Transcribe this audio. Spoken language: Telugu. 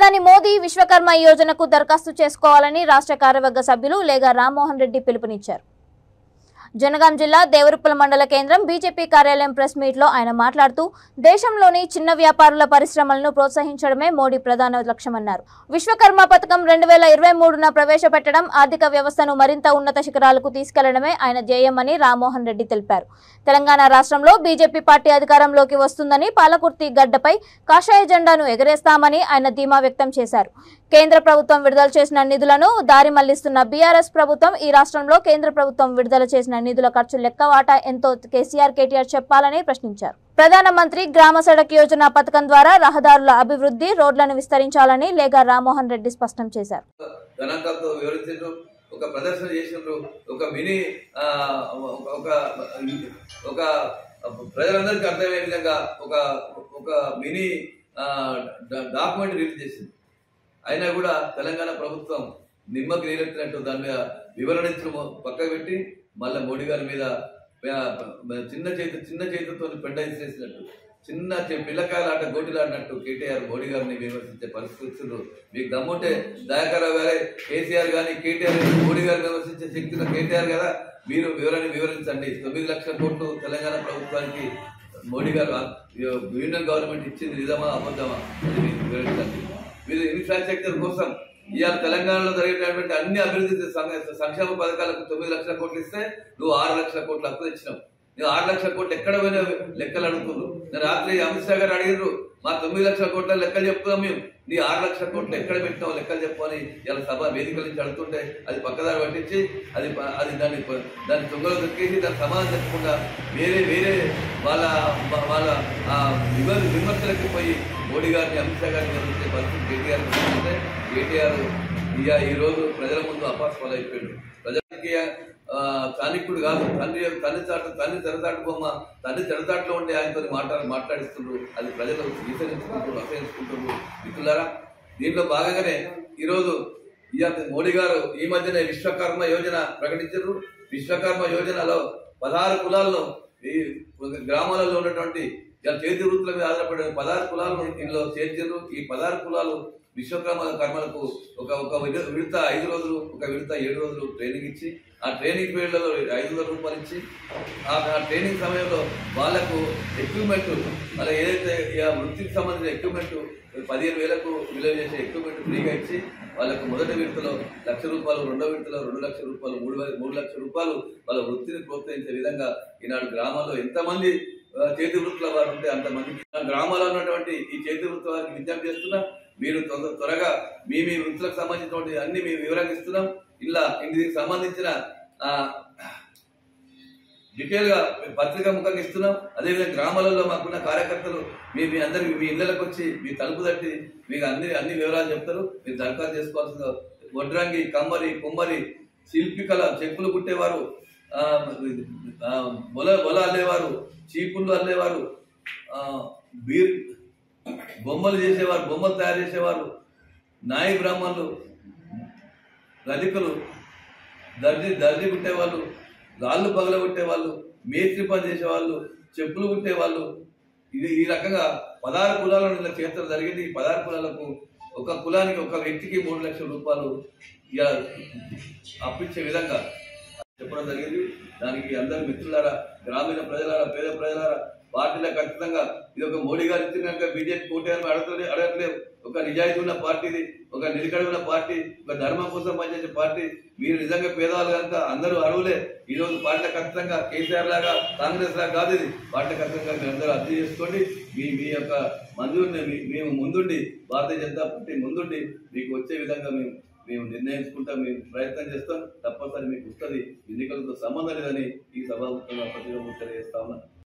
ప్రధాని మోదీ విశ్వకర్మ యోజనకు దరఖాస్తు చేసుకోవాలని రాష్ట్ర కార్యవర్గ సభ్యులు లేగా రామ్మోహన్ రెడ్డి పిలుపునిచ్చారు. జనగాం జిల్లా దేవరుప్పల మండల కేంద్రం బీజేపీ కార్యాలయం ప్రెస్ మీట్ లో ఆయన మాట్లాడుతూ దేశంలోని చిన్న వ్యాపారుల పరిశ్రమలను ప్రోత్సహించడమే మోడీ ప్రధాన లక్ష్యమన్నారు. విశ్వకర్మ పథకం 2023న ప్రవేశపెట్టడం ఆర్థిక వ్యవస్థను మరింత ఉన్నత శిఖరాలకు తీసుకెళ్లడమే ఆయన ధ్యేయమని రామ్మోహన్ రెడ్డి తెలిపారు. తెలంగాణ రాష్ట్రంలో బీజేపీ పార్టీ అధికారంలోకి వస్తుందని పాలకుర్తి గడ్డపై కాషాయ జెండాను ఎగరేస్తామని ఆయన ధీమా వ్యక్తం చేశారు. కేంద్ర ప్రభుత్వం విడుదల చేసిన నిధులను దారి మళ్లిస్తున్న బీఆర్ఎస్ ప్రభుత్వం ఈ రాష్ట్రంలో కేంద్ర ప్రభుత్వం విడుదల చేసిన నిధుల ఖర్చు లెక్క వాటా ఎంతో కేసీఆర్ కేటీఆర్ చెప్పాలని ప్రశ్నించారు. ప్రధానమంత్రి గ్రామ సడక్ యోజన పథకం ద్వారా రహదారుల అభివృద్ధి, రోడ్లను విస్తరించాలని లేగా రామ్మోహన్ రెడ్డి స్పష్టం చేశారు. ఒక ప్రదర్శన చేసినారు, ఒక మినీ ఒక ప్రజలందరికీ అర్థమయ్యే విధంగా ఒక మినీ డాక్యుమెంట్ రిలీజ్ చేసింది. అయినా కూడా తెలంగాణ ప్రభుత్వం నిమ్మకు నీరెత్తినట్టు దాని మీద వివరణించడం పక్కకు పెట్టి మళ్ళీ మోడీ గారి మీద చిన్న చేతితో పెండ ఇసిరేసినట్టు, చిన్న పిల్లకాయల ఆట గోటిలాడినట్టు కేటీఆర్ మోడీ గారిని విమర్శించే పరిస్థితి వచ్చిండ్రు. మీకు దమ్ముంటే దయాకర్రావు గారే కేసీఆర్ గాని కేటీఆర్ మోడీ గారిని విమర్శించే శక్తిలో కేటీఆర్ కదా, మీరు వివరించండి. 9 లక్షల కోట్లు తెలంగాణ ప్రభుత్వానికి మోడీ గారు యూనియన్ గవర్నమెంట్ ఇచ్చింది నిజమా అబద్ధమా అది మీరు వివరించండి. మీరు ఇన్ఫ్రాస్ట్రక్చర్ కోసం ఇవాళ తెలంగాణలో జరిగేటటువంటి అన్ని అభివృద్ధి సంక్షేమ పథకాలకు 9 లక్షల కోట్లు ఇస్తే నువ్వు 6 లక్షల కోట్లు అప్పు తెచ్చినావు. నువ్వు 6 లక్షల కోట్లు ఎక్కడ పోయినా లెక్కలు అడుగుతున్నారు. నేను రాత్రి అమిత్ షా గారు అడిగిర్రు, మా 9 లక్షల కోట్ల లెక్కలు చెప్తున్నాం మేము, నీ 6 లక్షల కోట్లు ఎక్కడ పెట్టినావు లెక్కలు చెప్పని ఇలా సభ వేదికల నుంచి అడుగుతుంటే అది పక్కదారి పట్టించి అది దాన్ని తొంగలో దొరికేసి దాని సమాధానం చెప్పకుండా వేరే వాళ్ళ విమర్శలకి పోయి మోడీ గారిని అమిత్ షా గారిని విమర్శించే పరిస్థితి కేటీఆర్ ఈ రోజు ప్రజల ముందు అపాస్పాలు అయిపోయాడు. ప్రజలకి చాణిక్యుడు కాదు, తల్లి తెరచాటు బొమ్మ, తల్లి తెరచాటులో ఉండే ఆయనతో మాట్లాడిస్తున్నారు. అది ప్రజలు విసరించుకుంటారు, అసహించుకుంటున్నారు. మిత్రులారా, దీంట్లో భాగంగానే ఈరోజు మోడీ గారు ఈ మధ్యనే విశ్వకర్మ యోజన ప్రకటించారు. విశ్వకర్మ యోజనలో 16 కులాలను ఈ గ్రామాలలో ఉన్నటువంటి చేతి వృత్తుల మీద ఆధారపడే 16 కులాలను ఇందులో చేర్చారు. ఈ 16 కులాలు విశ్వకర్మ కర్మలకు ఒక విడత 5 రోజులు, ఒక విడత 7 రోజులు ట్రైనింగ్ ఇచ్చి, ఆ ట్రైనింగ్ పీరియడ్లలో 500 రూపాయలు ఇచ్చి, ఆ ట్రైనింగ్ సమయంలో వాళ్లకు ఎక్విప్మెంట్, అలా ఏదైతే వృత్తికి సంబంధించిన ఎక్విప్మెంట్ 15,000కు విలువ చేసే ఎక్విప్మెంట్ ఫ్రీగా ఇచ్చి, వాళ్ళకు మొదటి విడతలో 1,00,000 రూపాయలు, రెండో విడతలో 2 లక్షల రూపాయలు, 3 లక్షల రూపాయలు వాళ్ళ వృత్తిని ప్రోత్సహించే విధంగా ఈనాడు గ్రామాల్లో ఎంతమంది చేతి వృత్తుల వారు ఉంటే అంతమందికి గ్రామాల్లో ఉన్నటువంటి ఈ చేతి వృత్తుల వారికి విజ్ఞప్తి చేస్తున్నా, మీరు త్వరగా మీ వృత్తులకు సంబంధించినటువంటి అన్ని మేము వివరంగా ఇస్తున్నాం. ఇలా ఇంటికి సంబంధించిన డీటెయిల్ గా పత్రికా ముఖంగా ఇస్తున్నాం. అదేవిధంగా గ్రామాలలో మాకున్న కార్యకర్తలు మీ అందరికి మీ ఇళ్లకు వచ్చి మీ తలుపు తట్టి మీకు అన్ని వివరాలు చెప్తారు. మీరు దరఖాస్తు చేసుకోవాల్సిన వడ్రంగి, కమ్మరి, కుమ్మరి, శిల్పికల, చెప్పులు కుట్టేవారు, బొల అల్లేవారు, చీపుళ్ళు అల్లేవారు, బొమ్మలు చేసేవారు, బొమ్మలు తయారు చేసేవారు, నాయి బ్రాహ్మణులు, రజకులు, దర్జీ కుట్టేవాళ్ళు, రాళ్ళు పగల కుట్టేవాళ్ళు, మేస్త్రి పని చేసేవాళ్ళు, చెప్పులు కుట్టేవాళ్ళు, ఈ రకంగా 16 కులాలను ఇలా చేర్చడం జరిగింది. ఈ 16 కులాలకు ఒక కులానికి ఒక వ్యక్తికి 3 లక్షల రూపాయలు ఇలా అప్పించే విధంగా చెప్పడం జరిగింది. దానికి అందరు మిత్రులారా, గ్రామీణ ప్రజలారా, పేద ప్రజలారా, పార్టీలో ఖచ్చితంగా ఇది ఒక మోడీ గారు ఇచ్చిన బీజేపీ కోటేయాలని అడగట్లేదు. ఒక నిజాయితీ ఉన్న పార్టీది, ఒక నిలకడ ఉన్న పార్టీ, ఒక ధర్మం కోసం పనిచేసే పార్టీ. మీరు నిజంగా పేదవాళ్ళు కనుక అందరూ అరువులే. ఈ రోజు పార్టీలో ఖచ్చితంగా కేసీఆర్ లాగా, కాంగ్రెస్ లాగా కాదు, ఇది పార్టీ ఖచ్చితంగా మీరు అందరూ అర్థం చేసుకోండి. మీ యొక్క మంజూరిని మేము ముందుండి, భారతీయ జనతా పార్టీ ముందుండి మీకు వచ్చే విధంగా మేము నిర్ణయించుకుంటాం, మేము ప్రయత్నం చేస్తాం. తప్పనిసరి మీకు వస్తుంది. ఎన్నికలతో సంబంధం లేదని ఈ సభాముఖంగా ప్రతిగా తెలియజేస్తా ఉన్నా.